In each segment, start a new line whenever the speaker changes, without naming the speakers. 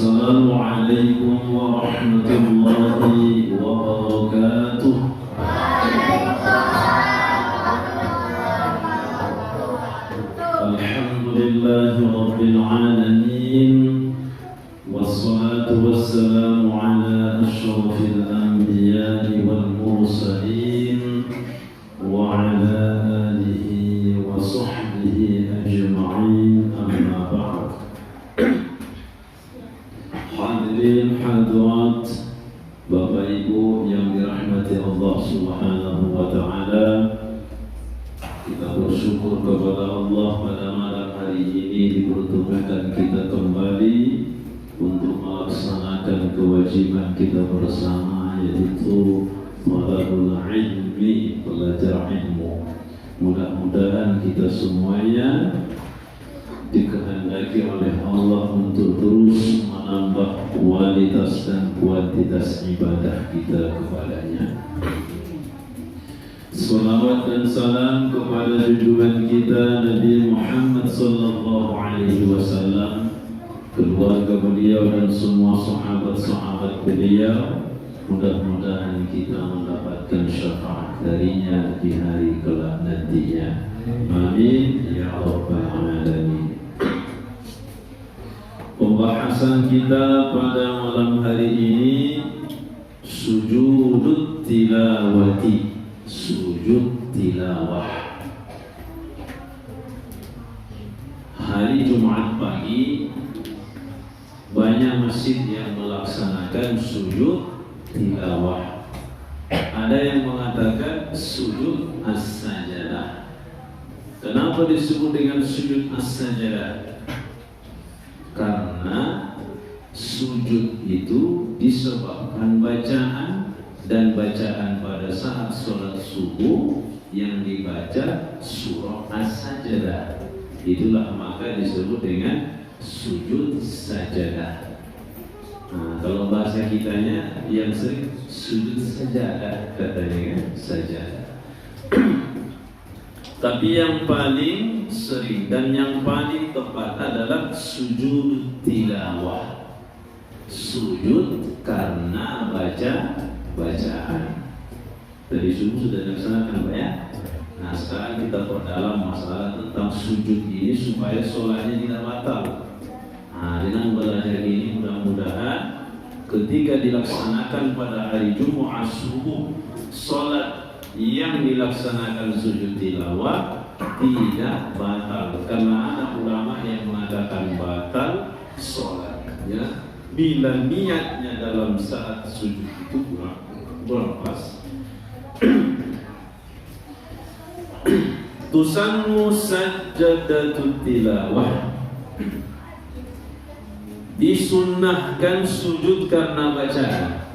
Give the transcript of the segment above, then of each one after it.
Assalamualaikum warahmatullahi wabarakatuh. Alhamdulillahi rabbil alamin. Wassalatu wassalamu ala asyrafil anbiya'i wal mursalin wa ala alihi wa sahbihi ajma'in, amma ba'd. Hadirin hadirat, Bapak Ibu yang dirahmati Allah Subhanahu wa taala, kita bersyukur kepada Allah pada malam hari ini dipertemukan kita kembali untuk melaksanakan kewajiban kita bersama, yaitu talabul ilmi, belajar ilmu. Mudah-mudahan kita semuanya dikehendaki oleh Allah untuk terus menambah kualitas dan kuantitas ibadah kita kepadanya. Salawat dan salam kepada junjungan kita Nabi Muhammad sallallahu alaihi wasallam, keluarga beliau dan semua sahabat-sahabat beliau. Mudah-mudahan kita mendapatkan syafaat darinya di hari kelak nantinya. Amin ya rabbal alamin. Pembahasan kita pada malam hari ini sujud tilawati, sujud tilawah. Hari Jumat pagi banyak masjid yang melaksanakan sujud tilawah. Ada yang mengatakan sujud as-sajadah. Kenapa disebut dengan sujud as-sajadah? Karena sujud itu disebabkan bacaan, dan bacaan pada saat sholat subuh yang dibaca surah as-sajadah. Itulah maka disebut dengan sujud sajadah. Nah, kalau bahasa kitanya yang sering sujud sajadah, katanya kan, sajadah. Tapi yang paling sering dan yang paling tepat adalah sujud tilawah. Sujud karena baca bacaan. Dari subuh sudah dilaksanakan, Pak ya. Nah, sekarang kita perdalam masalah tentang sujud ini supaya sholatnya tidak batal. Nah, dengan belajar ini mudah-mudahan ketika dilaksanakan pada hari Jumat subuh, sholat yang dilaksanakan sujud tilawah tidak batal. Karena ada ulama yang mengatakan batal sholatnya bila niatnya dalam saat sujud itu kurang pas. Tusannu sajdatut tilawah, disunnahkan sujud karena bacaan.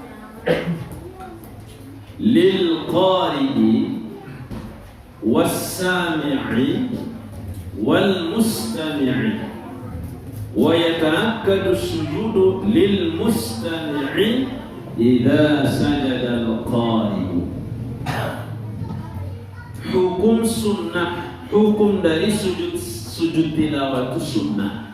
Lil qari'i was sami'i wal mustami'i, wa yata'akkadu sujudu lil mustami'i idza sajada al qari'u. Hukum sunnah, hukum dari sujud tilawah itu sunnah.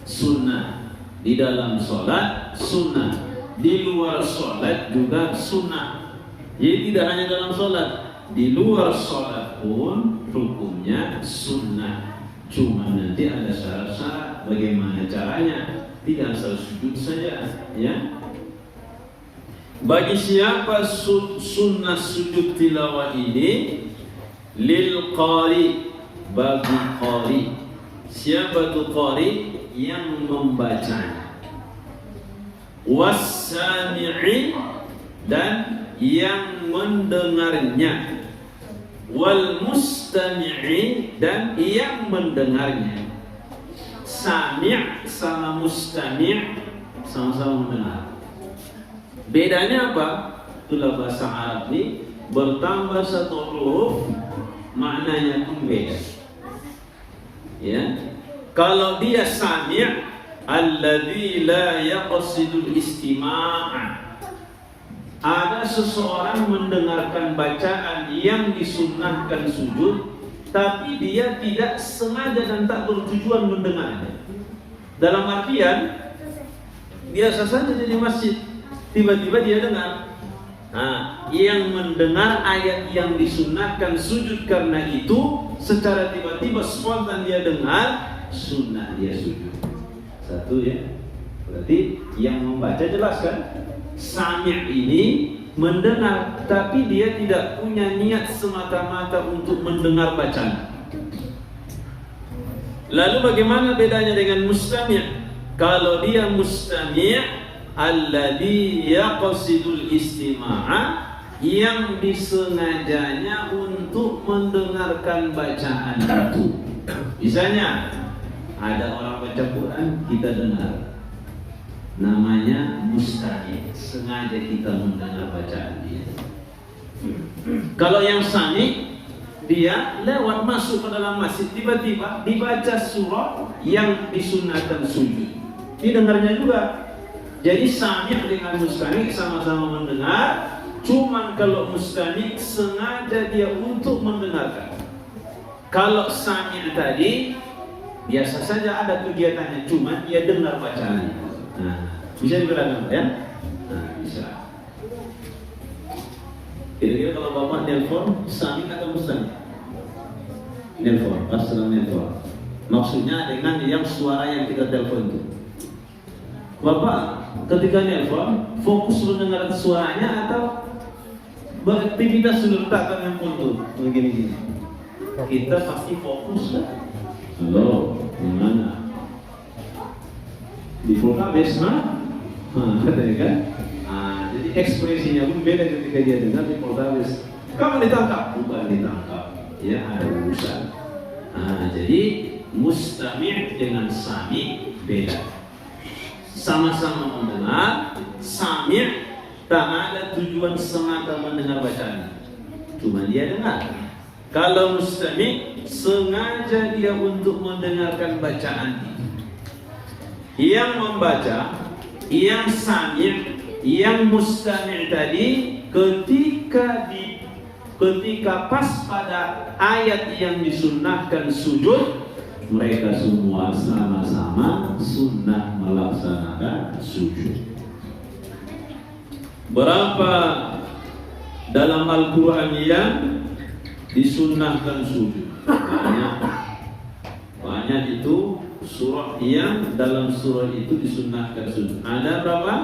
Sunnah di dalam sholat, sunnah di luar sholat juga sunnah. Jadi tidak hanya dalam sholat, di luar sholat pun hukumnya sunnah. Cuma nanti ada syarat-syarat bagaimana caranya. Tidak asal sujud saja, ya. Bagi siapa sunnah sujud tilawah ini? Lil qari, bagi qari. Siapa tu qari? Yang membacanya. Was-sami'i, dan yang mendengarnya. Wal mustami'i, dan yang mendengarnya. Sami' sama mustami' sama-sama mendengar. Bedanya apa? Itulah bahasa Arab ini, bertambah satu huruf maknanya pun beda. Ya. Kalau dia sami' alladzi la yaqsidul istima'a, ada seseorang mendengarkan bacaan yang disunnahkan sujud, tapi dia tidak sengaja dan tak bertujuan mendengarnya. Dalam artian, biasa saja di masjid, tiba-tiba dia dengar. Nah, yang mendengar ayat yang disunahkan sujud karena itu, secara tiba-tiba spontan dia dengar, sunnah dia sujud. Satu ya, berarti yang membaca jelas kan? Sami' ini mendengar, tapi dia tidak punya niat semata-mata untuk mendengar bacaan. Lalu bagaimana bedanya dengan mustami'? Kalau dia mustami' alladzi yaqsidul istima'a, yang disengajanya untuk mendengarkan bacaan itu. Misalnya ada orang baca Quran, kita dengar, namanya mustami', sengaja kita mendengar bacaan dia. Kalau yang sami', dia lewat masuk ke dalam masjid, tiba-tiba dibaca surah yang disunahkan sujud, didengarnya juga. Jadi sami' dengan mustami' sama-sama mendengar, cuman kalau mustami' sengaja dia untuk mendengarkan. Kalau sami' tadi biasa saja ada kegiatannya, cuman dia dengar bacaannya. Nah, bisa dibedakan ya? Nah, bisa. Kira-kira kalau bapak nelpon, sami' atau mustami'? Nelpon, pas sedang nelpon. Maksudnya dengan yang suara yang kita telepon itu. Bapak ketika nelpon fokus mendengar suaranya atau beraktivitas sudah letakkan handphone tuh begini-gini? Kita pasti fokus kan? Halo, gimana? Di Polkabes mah? Katanya kan? Jadi ekspresinya pun beda ketika dia dengar di Polkabes. Kamu ditangkap? Bukan ditangkap, ya ada urusan. Jadi mustami' dengan sami' beda. Sama-sama mendengar, sami' tak ada tujuan semata mendengar bacaan, cuma dia dengar. Kalau mustami' sengaja dia untuk mendengarkan bacaan. Yang membaca, yang sami', yang mustami' tadi ketika pas pada ayat yang disunnahkan sujud, mereka semua sama-sama sunnah melaksanakan sujud. Berapa dalam Al-Quran yang disunnahkan sujud? Banyak itu surah yang dalam surah itu disunnahkan sujud. Ada berapa?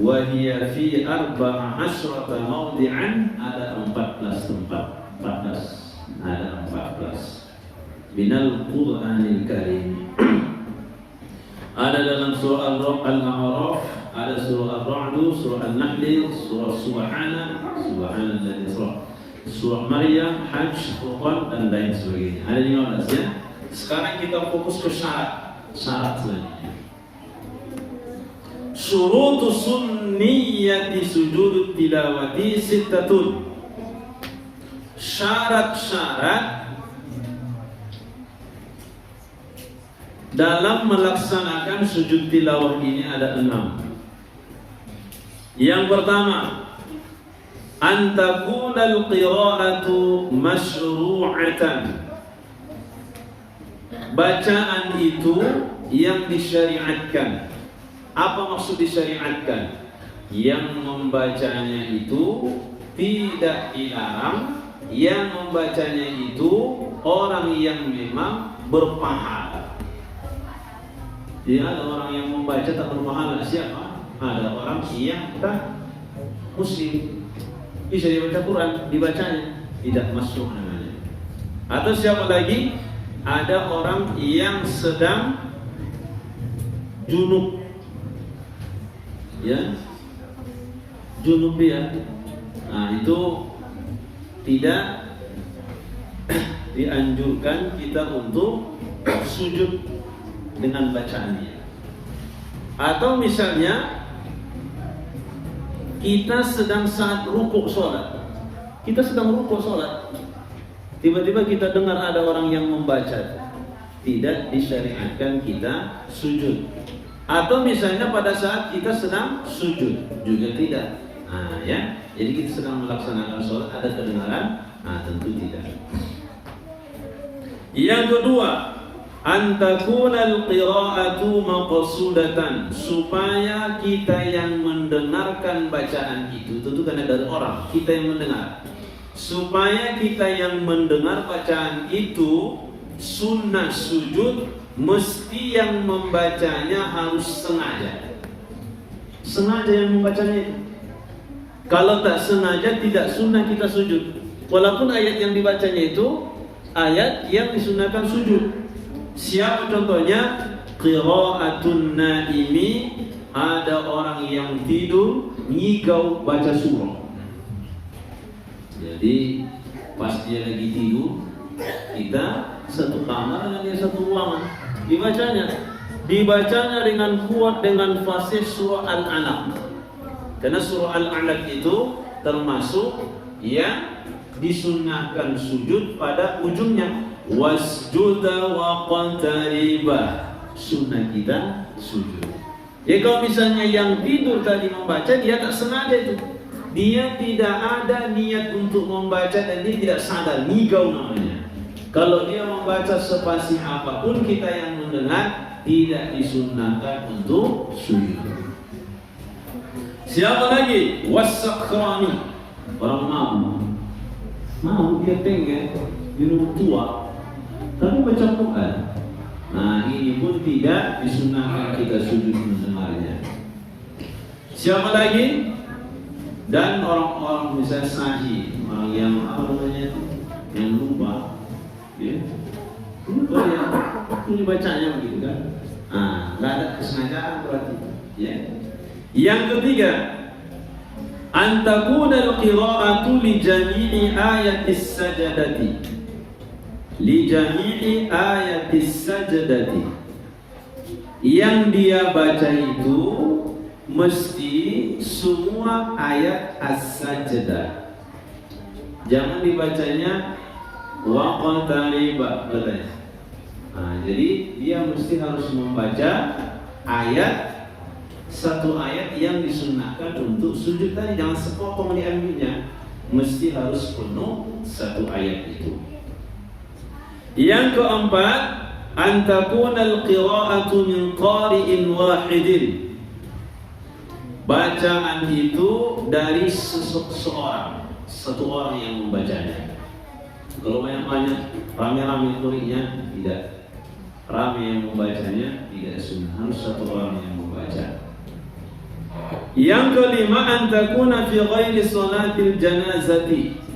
Wa hiya fi 14 mawdi'an, ada 14 tempat. 14. Ada 14. Minal Qur'anil Karim. Ada dalam surah Al-A'raf, ada surah Ar-Ra'd, surah An-Nahl, surah Subhanalladzi surah Maryam, Hajj, Furqan dan lain sebagainya. Ada 15 ya. Sekarang kita fokus ke syarat selanjutnya. Syurutu sunniyati sujud tilawati sittatun. Syarat-syarat dalam melaksanakan sujud tilawah ini ada 6. Yang pertama, antakunal qira'atu masyru'atan. Bacaan itu yang disyariatkan. Apa maksud disyariatkan? Yang membacanya itu tidak dilarang, yang membacanya itu orang yang memang berpahala. Jadi ada orang yang membaca tak berpahala, siapa? Ada orang yang tak muslim, bisa dibaca Quran, dibacanya tidak masuk namanya. Atau siapa lagi? Ada orang yang sedang junub, ya, junub dia. Nah itu tidak dianjurkan kita untuk sujud dengan bacaannya. Atau misalnya kita sedang saat rukuk sholat, tiba-tiba kita dengar ada orang yang membaca, tidak disyariatkan kita sujud. Atau misalnya pada saat kita sedang sujud juga tidak. Ya, jadi kita sedang melaksanakan sholat, ada kedengaran, tentu tidak. Yang kedua, antakunal qira'atu maqsudatan, supaya kita yang mendengarkan bacaan itu, tentu kan dari orang, kita yang mendengar, supaya kita yang mendengar bacaan itu sunnah sujud, mesti yang membacanya harus sengaja yang membacanya. Kalau tak sengaja tidak sunnah kita sujud, walaupun ayat yang dibacanya itu ayat yang disunahkan sujud. Siapa contohnya? Qira'atun naimi, ada orang yang tidur ngigau baca surah. Jadi pas dia lagi tidur, kita satu kamar dengan dia satu ruangan, dibacanya dengan kuat dengan fasih surah Al-Alaq. Karena surah Al-Alaq itu termasuk yang disunnahkan sujud pada ujungnya. Wasjuda wa qantariba, sunnah kita sujud. Ya kalau misalnya yang tidur tadi membaca, dia tak sengaja itu, dia tidak ada niat untuk membaca dan dia tidak sadar, ngigau namanya. Kalau dia membaca sepasih apapun, kita yang mendengar tidak disunnahkan untuk sujud. Siapa lagi? Wasakrani, orang mau dia pengen minum tua tapi baca Quran. Nah ini pun tidak disunahkan kita sujud mendengarnya. Siapa lagi? Dan orang-orang misalnya sahih, orang yang yang lupa, ya, lupa ya, ini bacanya begitu kan? Nggak ada kesengajaan berarti. Ya. Yang ketiga, antakuna al-qira'atu li jami'i ayatis sajadati. Li jami'i ayatis sajdati, yang dia baca itu mesti semua ayat as-sajdah. Jangan dibacanya wa qantariba katanya. Jadi dia mesti harus membaca ayat, satu ayat yang disunnahkan untuk sujud tadi, jangan sepotong diambilnya, mesti harus penuh satu ayat itu. Yang keempat, antakunal qira'atu min qari'in wahidin, bacaan itu dari seseorang, satu orang yang membacanya. Kalau banyak-banyak, rame-rame qari'nya, tidak. Rame yang membacanya tidak sunnah, harus satu orang yang membaca. Yang kelima, antakuna fi ghairi salatil janazati,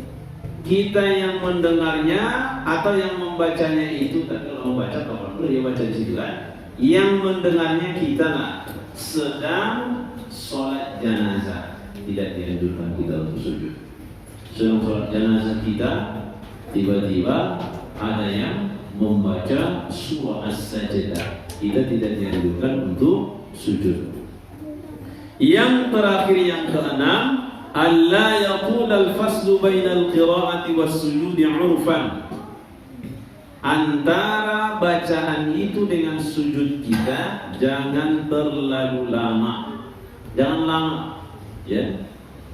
kita yang mendengarnya atau yang membacanya itu, tapi kalau membaca kalau dia baca di situ kan, yang mendengarnya kita sedang sholat jenazah, tidak dianjurkan kita untuk sujud. Sedang sholat jenazah kita, tiba-tiba ada yang membaca surah as-sajdah, kita tidak dianjurkan untuk sujud. Yang terakhir, yang keenam, alla yaqul al-faslu bainal qira'ati was-sujudi 'urfan, antara bacaan itu dengan sujud kita jangan terlalu lama. Jangan lama, ya.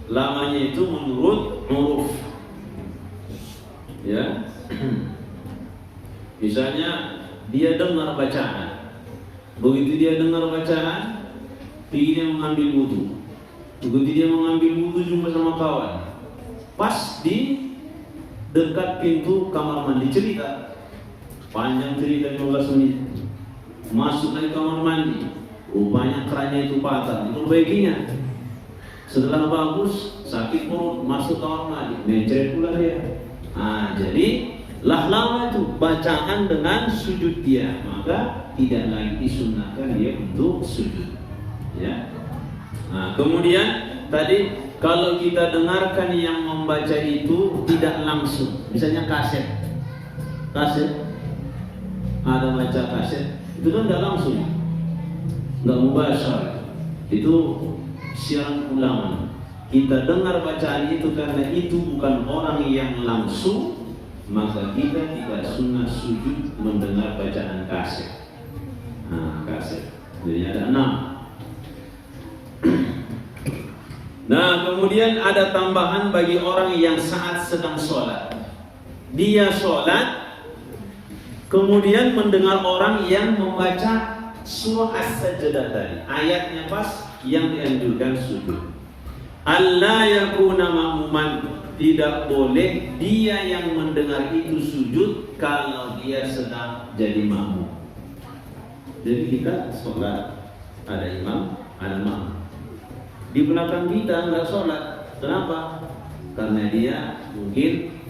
Lamanya itu menurut uruf. Ya. Misalnya dia dengar bacaan. Begitu dia dengar bacaan, dia mengambil wudu. Begitu dia mengambil wudu jumpa sama kawan, pas di dekat pintu kamar mandi, cerita panjang, cerita 15 menit. Masuk dari kamar mandi, rupanya kerannya itu patah, diperbaikinya. Setelah bagus, sakit perut, masuk kamar mandi, mencret pula dia. Jadi lama itu bacaan dengan sujud dia, maka tidak lagi disunahkan dia untuk sujud. Ya. Kemudian tadi kalau kita dengarkan yang membaca itu tidak langsung, misalnya kaset, ada baca kaset, itu kan tidak langsung, nggak mubashar, itu siaran ulangan. Kita dengar bacaan itu karena itu bukan orang yang langsung, maka kita tidak sunnah sujud mendengar bacaan kaset. Kaset, jadi ada 6. Nah, kemudian ada tambahan bagi orang yang saat sedang sholat. Dia sholat, Kemudian mendengar orang yang membaca surah As-Sajdah tadi, ayatnya pas yang dianjurkan sujud. Allah yakuna ma'muman, tidak boleh dia yang mendengar itu sujud kalau dia sedang jadi makmum. Jadi kita sholat, ada imam, ada makmum. Di belakang kita nggak sholat, kenapa? Karena dia mungkin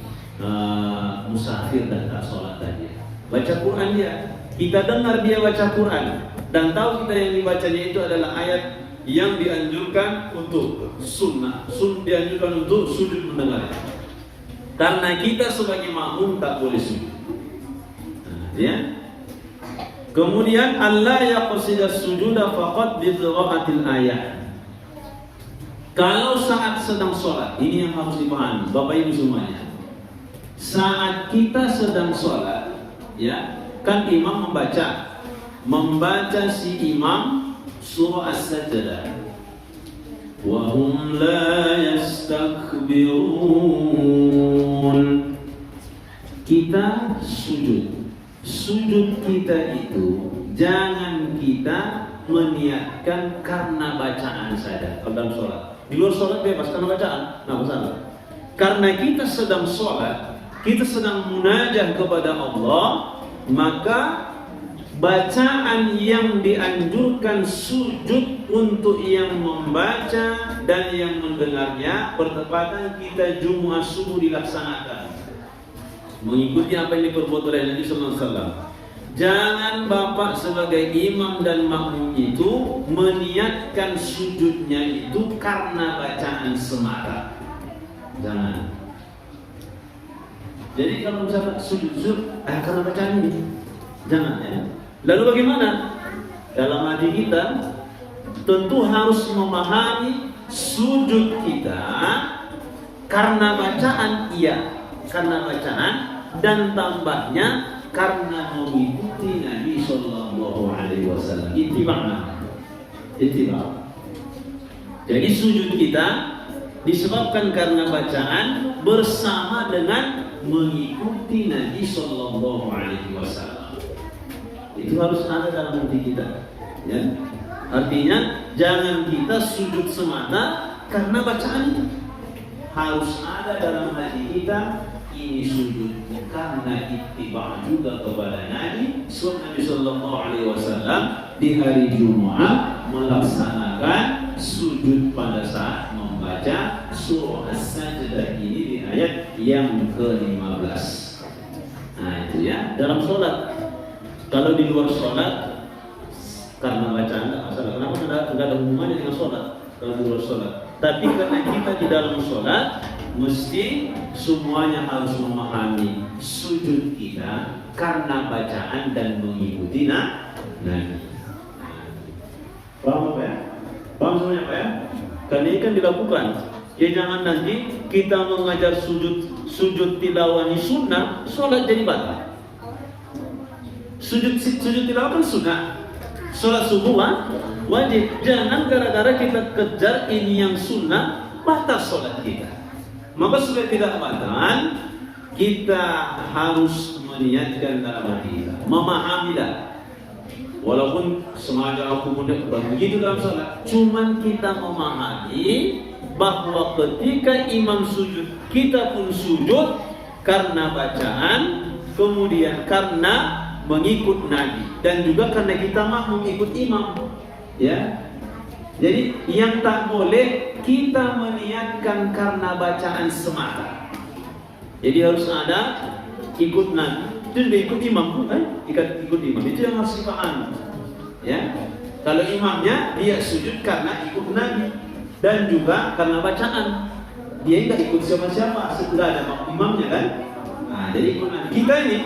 musafir dan tak sholat tadi. Baca Quran dia, kita dengar dia baca Quran dan tahu kita yang dibacanya itu adalah ayat yang dianjurkan untuk sunnah, dianjurkan untuk sujud mendengar. Karena kita sebagai makmum tak boleh sujud. Ya. Kemudian Allah yaqsida sujuda faqat bi qiraatil ayat. Kalau saat sedang sholat, ini yang harus dipahami, Bapak Ibu semuanya. Saat kita sedang sholat, ya, kan imam membaca si imam surah As-Sajdah. Wa hum la yastakbirun. Kita sujud. Sujud kita itu jangan kita meniatkan karena bacaan saja dalam sholat. Di luar sholat bebas karena bacaan, nggak masalah. Karena kita sedang sholat, kita sedang munajat kepada Allah, maka bacaan yang dianjurkan sujud untuk yang membaca dan yang mendengarnya bertepatan kita Jumat subuh dilaksanakan, mengikuti apa yang diperbuat oleh Nabi Sallallahu Alaihi Wasallam. Jangan Bapak sebagai imam dan makmum itu meniatkan sujudnya itu karena bacaan semata. Jangan. Jadi kalau misalnya sujud karena bacaan ini, jangan ya. Lalu bagaimana? Dalam hati kita tentu harus memahami sujud kita karena bacaan, iya, karena bacaan, dan tambahnya karena mengikuti Nabi Sallallahu Alaihi Wasallam. Ittiba. Jadi sujud kita disebabkan karena bacaan bersama dengan mengikuti Nabi Sallallahu Alaihi Wasallam. Itu harus ada dalam hati kita, ya. Artinya jangan kita sujud semata karena bacaan itu. Harus ada dalam hati kita ini sujud karena ittiba juga kepada Nabi Sallallahu Alaihi Wasallam di hari Jumat melaksanakan sujud pada saat membaca surah As-Sajdah ini di ayat yang ke-15. Nah itu ya dalam sholat. Kalau di luar sholat karena bacaan tidak masalah. Kenapa tidak ada hubungannya dengan sholat kalau di luar sholat? Tapi karena kita di dalam sholat mesti semuanya harus memahami sujud kita karena bacaan dan mengikuti Nabi. Paham apa ya? Paham semuanya apa ya? Karena ini kan dilakukan. Ya jangan nanti kita mengajar sujud tilawah ini sunnah, sholat jadi batal. Sujud tilawah kan sunnah, sholat subuh wajib. Jangan gara-gara kita kejar ini yang sunnah batal sholat kita. Maka supaya tidak batal, kita harus meniatkan dalam hati kita, memahamilah. Walaupun sengaja aku begitu dalam sholat, cuman kita memahami bahwa ketika imam sujud, kita pun sujud karena bacaan, kemudian karena mengikut Nabi, dan juga karena kita makmum ikut imam, ya. Jadi yang tak boleh kita meniatkan karena bacaan semata. Jadi harus ada ikut Nabi, itu ikut imam, ikut imam itu yang harus dipahami, ya. Kalau imamnya dia sujud karena ikut Nabi dan juga karena bacaan, dia tidak ikut siapa-siapa, sudah ada imamnya kan. Nah, jadi ikut Nabi. Kita ini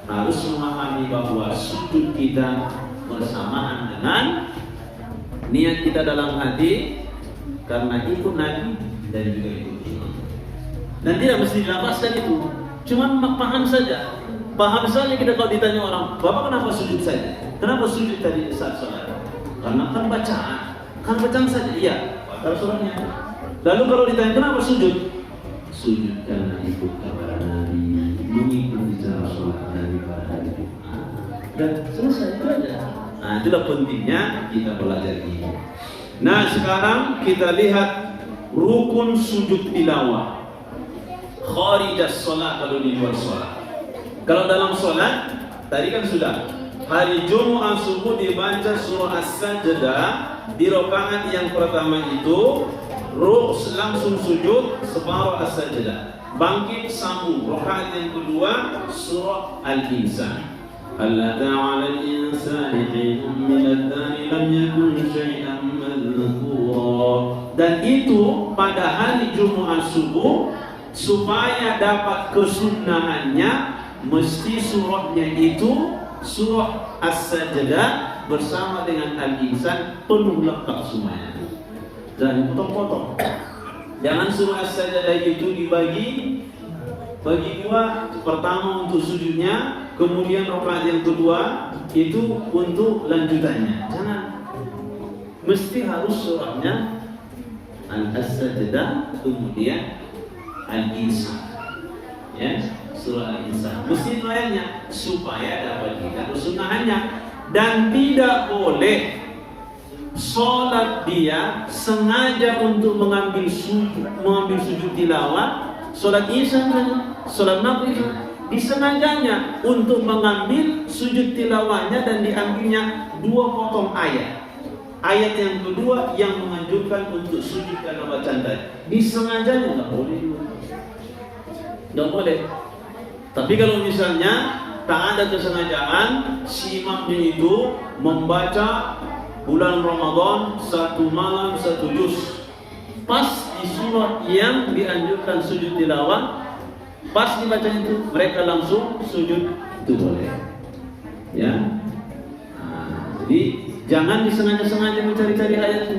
harus memahami bahwa sujud kita bersamaan dengan niat kita dalam hati karena ikut Nabi dan juga ikut imam. Dan tidak mesti dilapaskan itu, cuman paham saja. Paham saja kita kalau ditanya orang, Bapak kenapa sujud saja? Kenapa sujud tadi saat sholat? Karena kan bacaan saja. Iya, batal sholatnya. Lalu kalau ditanya kenapa sujud? Sujud karena ikut kepada Nabi. mengikuti cara sholat Nabi pada hari Jumat. Dan selesai itu aja. Nah, itulah pentingnya kita belajar ini. Nah, sekarang kita lihat rukun sujud tilawah. Kharijas sholat, kalau di luar sholat. Kalau dalam sholat, tadi kan sudah. Hari Jumat subuh dibaca surah As-Sajdah. Di rakaat yang pertama itu langsung sujud separuh As-Sajdah. Bangkit sambung rakaat yang kedua surah Al-Insan. Hal ata 'alal insani hinun minad dari lam yakun syai'an madhkura. Dan itu pada hari Jumat subuh, supaya dapat kesunnahannya mesti surahnya itu surah As-Sajdah bersama dengan Al-Insan penuh lengkap semuanya. Dan potong-potong. Jangan surah As-Sajdah itu dibagi dua. Pertama untuk sujudnya, kemudian rakaat yang kedua itu untuk lanjutannya. Jangan. Mesti harus surahnya Al-Sajdah kemudian Al-Insan. Ya, surah Al-Insan. Mesti itu ayatnya supaya dapat kita kesunahannya. Dan tidak boleh sholat dia sengaja untuk mengambil sujud tilawah. Sholat Isya, sholat Maghrib, disengajanya untuk mengambil sujud tilawahnya dan diambilnya 2 potong ayat. Ayat yang kedua yang menganjurkan untuk sujud karena bacaan tadi, disengajanya nggak boleh. Nggak boleh. Tapi kalau misalnya tak ada kesengajaan, si imamnya itu membaca bulan Ramadan 1 malam 1 juz, pas di surah yang dianjurkan sujud tilawah, pas dibaca itu mereka langsung sujud, itu boleh. Ya. Nah, jadi jangan disengaja-sengaja mencari-cari ayat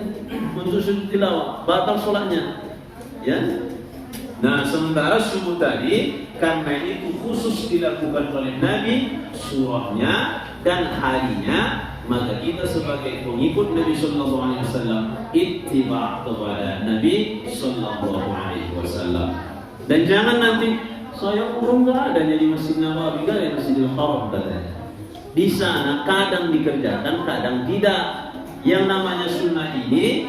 untuk sujud tilawah, batal sholatnya. Ya. Nah, sementara subuh tadi karena itu khusus dilakukan oleh Nabi surahnya dan harinya, maka kita sebagai pengikut Nabi Sallallahu Alaihi Wasallam ittiba kepada Nabi Sallallahu Alaihi Wasallam. Dan jangan nanti saya urung nggak ada di Masjid Nabawi, nggak ada di Masjidil Haram katanya. Di sana kadang dikerjakan, kadang tidak. Yang namanya sunnah ini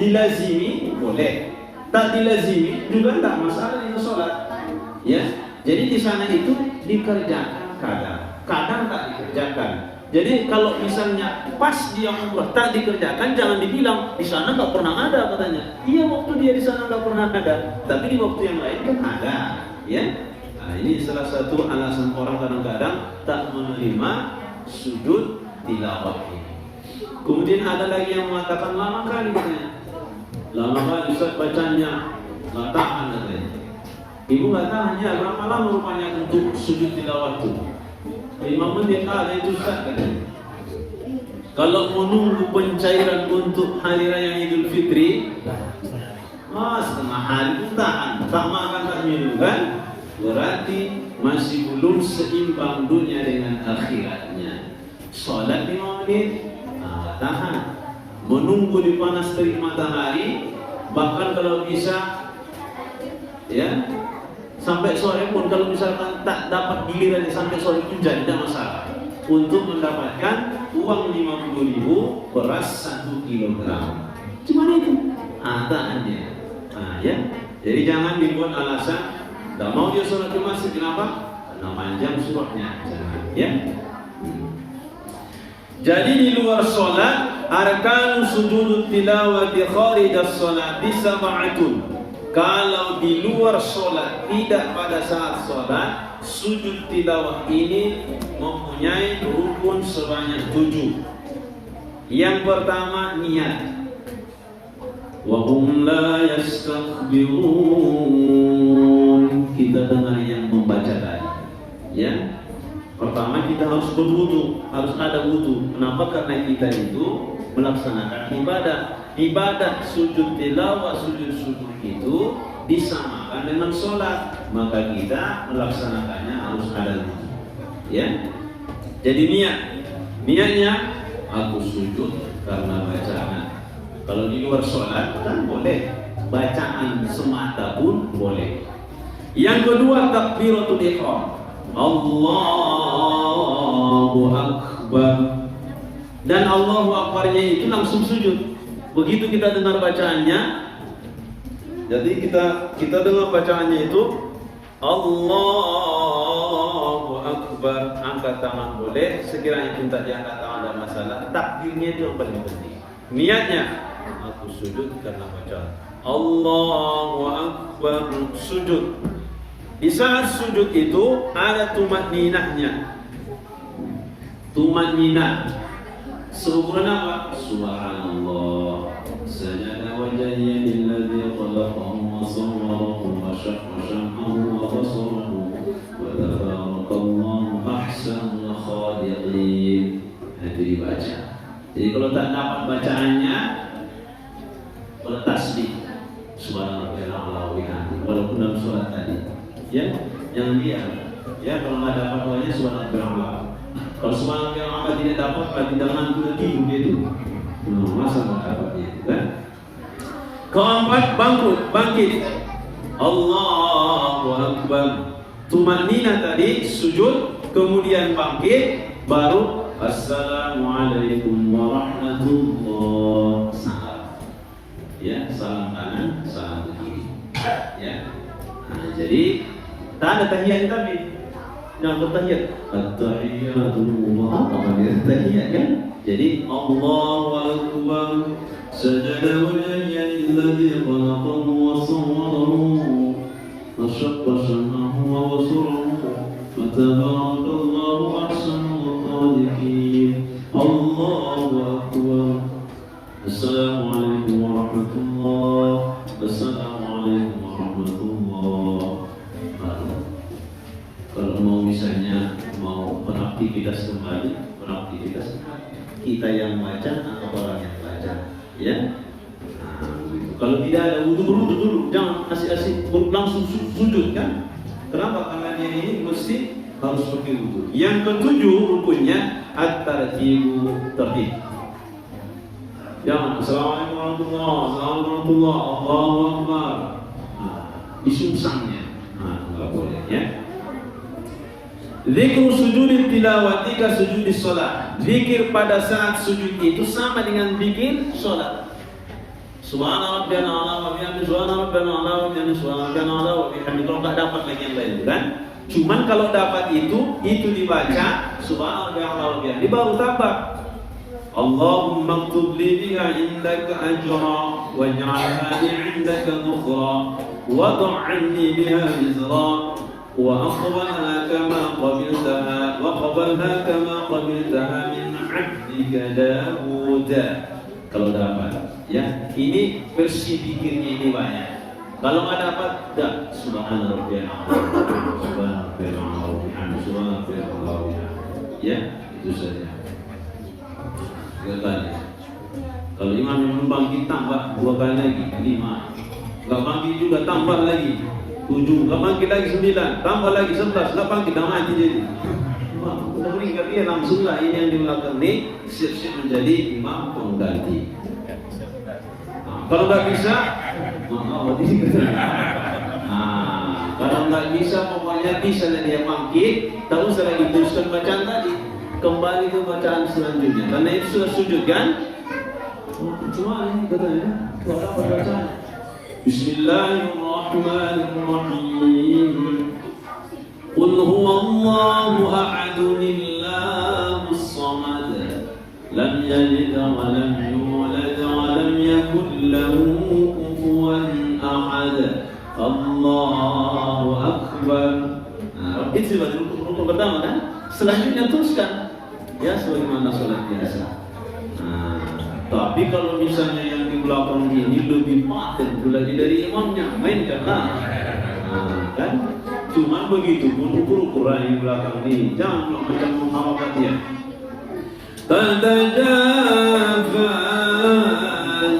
dilazimi boleh, tak dilazimi juga tak masalah di sholat. Ya, jadi di sana itu dikerjakan kadang tak dikerjakan. Jadi kalau misalnya pas dia umrah tak dikerjakan, jangan dibilang di sana nggak pernah ada katanya. Iya, waktu dia di sana nggak pernah ada, tapi di waktu yang lain kan ada, ya. Nah, ini salah satu alasan orang kadang-kadang tak menerima sujud tilawah ini. Kemudian ada lagi yang mengatakan lama kali katanya. Lama kali Ustaz bacanya, nggak tahan katanya. Ibu nggak tahan ya, berapa lama rupanya untuk sujud tilawah itu? 5 menit ada itu Ustaz katanya. Kalau menunggu pencairan untuk hari raya Idul Fitri, setengah hari itu tahan, tak makan tak minum kan? Berarti masih belum seimbang dunia dengan akhiratnya. Sholat 5 menit, tahan. Menunggu di panas terik matahari, bahkan kalau bisa, ya, sampai sore pun kalau misalkan tak dapat giliran sampai sore pun jadi tidak masalah. Untuk mendapatkan uang 50.000 beras 1 kilogram. Cuma itu. Tahannya. Ya. Jadi jangan dibuat alasan tak mau dia sholat ke masjid, kenapa? Karena panjang surahnya. Jangan, ya. Jadi di luar sholat, arkan sujud tilawati kharijas sholat sab'atun. Kalau di luar sholat, tidak pada saat sholat, sujud tilawah ini mempunyai rukun sebanyak 7. Yang pertama niat. Wa hum la yastakbirun. Kita dengar yang membaca tadi. Ya. Pertama kita harus berwudu, harus ada wudu. Kenapa? Karena kita itu melaksanakan ibadah. Ibadah sujud tilawah, sujud syukur itu disamakan dengan sholat, maka kita melaksanakannya harus ada wudu. Ya. Jadi niatnya aku sujud karena bacaan. Kalau di luar sholat kan boleh, bacaan semata pun boleh. Yang kedua takbiratul ihram. Allahu Akbar. Dan Allahu Akbarnya itu langsung sujud. Begitu kita dengar bacaannya, jadi kita dengar bacaannya itu Allahu Akbar, angkat tangan boleh, sekiranya kita diangkat tangan ada masalah. Takbirnya itu yang paling penting. Niatnya, aku sujud karena bacaan Allahu Akbar, sujud. Di saat sujud itu ada tumaninahnya. Tumanina. Seukuran apa? Subhanallah. Sajada wajhiyya lilladzi khalaqahu wa sawwarahu wa syaqqa wa basarahu wa tabarakallahu ahsanul khaliqin. Itu dibaca. Jadi kalau tak dapat bacaannya, kalau tasbih subhanallah wa bihamdihi, walaupun dalam surat tadi, ya, jangan diam. Ya, kalau nggak dapat awalnya subhanallah. Kalau subhanallah tidak dapat, berarti jangan tidur dia itu. Masa nggak dapat dia itu kan? Keempat, bangkit. Allahu Akbar. Tumanina tadi sujud, kemudian bangkit, baru Assalamualaikum warahmatullah. Salam. Ya, salam kanan, salam kiri. Ya. Nah, jadi tak ada tahiyat tadi. Yang bertahiyat At-tahiyatullah, apa dia tahiyat kan? Jadi Allahu Akbar. Sajada wajhiyya lilladzi khalaqahu wa sawwarahu wa syaqqa sam'ahu wa basarahu wa tabarakallahu ahsanul khaliqin. Allahu Akbar. Assalamualaikum warahmatullah. Assalamualaikum warahmatullah. Kalau mau misalnya mau beraktivitas kembali, kita yang baca atau orang yang baca, ya. Nah, kalau tidak ada wudu dulu, jangan asik-asik langsung sujud kan? Kenapa? Karena dia ini mesti harus pakai wudu. Yang ketujuh rukunnya at-tartibu tertib. Jangan Assalamualaikum warahmatullah, Allahu Akbar. Disunsangnya, nggak boleh ya. Zikru sujud tilawati ka sujud sholat. Zikir pada saat sujud itu sama dengan zikir sholat. Subhana rabbiyal a'la wa bihamdihi, subhana rabbiyal a'la wa bihamdihi, subhana rabbiyal a'la wa bihamdihi. Kalau nggak dapat lagi yang lain kan? Cuman kalau dapat itu dibaca subhana rabbiyal a'la wa bihamdihi, baru tambah Allahumma aktub li biha indaka ajra waj'alha li indaka dhukhra wad'anni biha wizra وأقبلها كما قبلتها من عبدك داود. Kalau dapat, ya, ini versi pikirnya ini banyak. Kalau nggak dapat, dah subhanallah ya, itu saja. Kali. Kalau imam yang bangkit tambah 2 kali lagi 5, nggak bangkit juga tambah lagi 7, nggak bangkit lagi 9, tambah lagi 11, nggak bangkit, dah mati jadi. Udah meninggal dia langsung lah, ini yang di belakang ini siap-siap menjadi imam pengganti. Kalau nggak bisa, kalau nggak bisa, pokoknya bisa dia bangkit, tak usah lagi teruskan bacaan tadi, kembali ke bacaan selanjutnya, karena itu sudah sujud kan? Cuma ini katanya, kalau apa bacaan? Bismillahirrahmanirrahim. Qul huwallahu ahadun Allahus samad. Lam yalid wa lam yulad wa lam yakul lahu kufuwan ahad. Allahu akbar. Nah, itu sudah rukun pertama kan? Selanjutnya teruskan. Ya, sebagaimana salat biasa. Tapi kalau misalnya yang di belakang ini lebih paten lagi dari imamnya, mainkanlah. Kan? Cuma begitu pun ukur-ukuran yang belakang ini. Jangan macam Muhammad dia. Tatajafa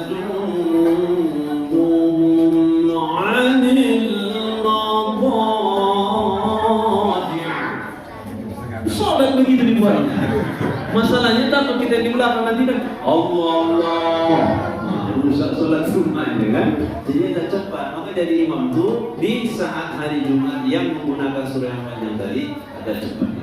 junubuhum 'anil madaji'. Salat begitu dibuatnya. Masalahnya takut kita di belakang nanti kan Allah merusak sholat Jumat ya kan. Jadi agak cepat. Maka jadi imam tuh di saat hari Jumat yang menggunakan surah yang panjang tadi agak cepat.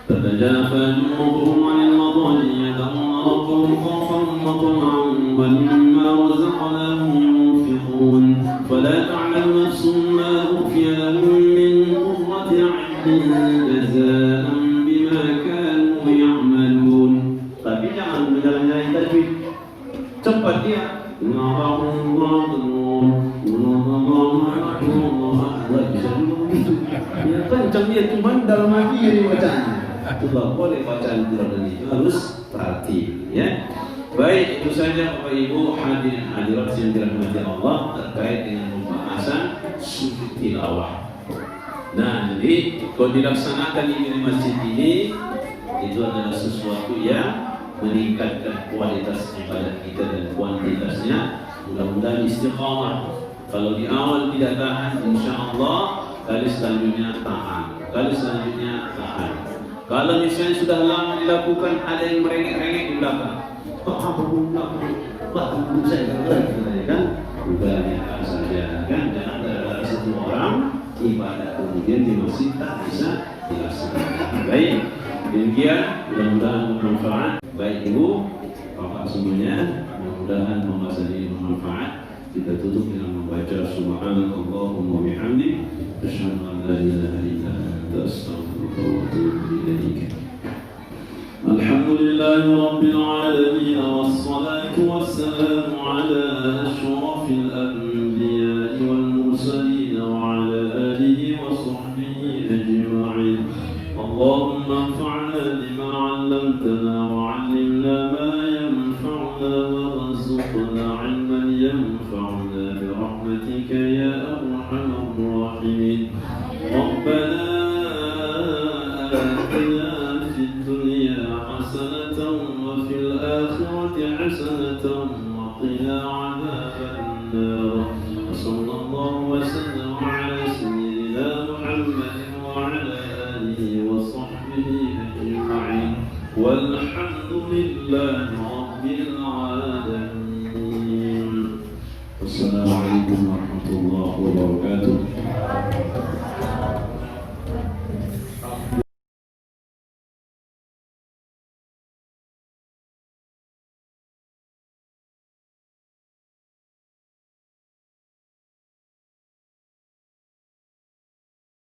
تتجافى جنوبهم عن المضاجع يدعون ربهم خوفا وطمعا ومما رزقناهم ينفقون فلا تعلم نفس ما أخفي لهم من قرة أعين جزاء بما كانوا يعملون. Tapi jangan menjalankan tajwid cepat dia. Ya kencang dia cuma dalam hati dia bacanya. Tidak boleh bacaan Quran itu harus terhati ya. Baik, itu saja Bapak Ibu hadirin hadirat yang dirahmati Allah terkait dengan pembahasan sujud tilawah. Nah, jadi kalau dilaksanakan di masjid ini itu adalah sesuatu yang meningkatkan kualitas ibadah kita dan kuantitasnya. Mudah-mudahan istiqamah. Kalau di awal tidak tahan, insya Allah kali selanjutnya tahan, kali selanjutnya tahan. Kalau misalnya sudah lama dilakukan, ada yang merengek-rengek di belakang. Apa saya kan? Bukan saja kan? Jangan ada satu orang ibadah kemudian di masjid tak bisa dilaksanakan. Baik, demikian mudah-mudahan bermanfaat. Baik Ibu, Bapak semuanya, mudah-mudahan pembahasan ini bermanfaat. Kita tutup dengan membaca Subhanallahumma wa bihamdi, asyhadu an la ilaha illa anta, astaghfiruka wa atubu ilaik. Alhamdulillahi rabbil alamin, wassalatu wassalamu ala asyrafil anbiya'i wal mursalin wa ala alihi wa sahbihi ajma'in. Allahumma anfa'na bima 'allamtana wa 'allimna ma yanfa'una wa rzuqna 'ilman yanfa'una bi rahmatika ya arhamar rahimin. Rabbana atina fid dunya hasanatan wa fil akhirati hasanatan wa qina 'adzaban nar. Sallallahu wa sallam ala sayyidina Muhammadin wa ala alihi wa sahbihi ajma'in. Walhamdulillahi rabbil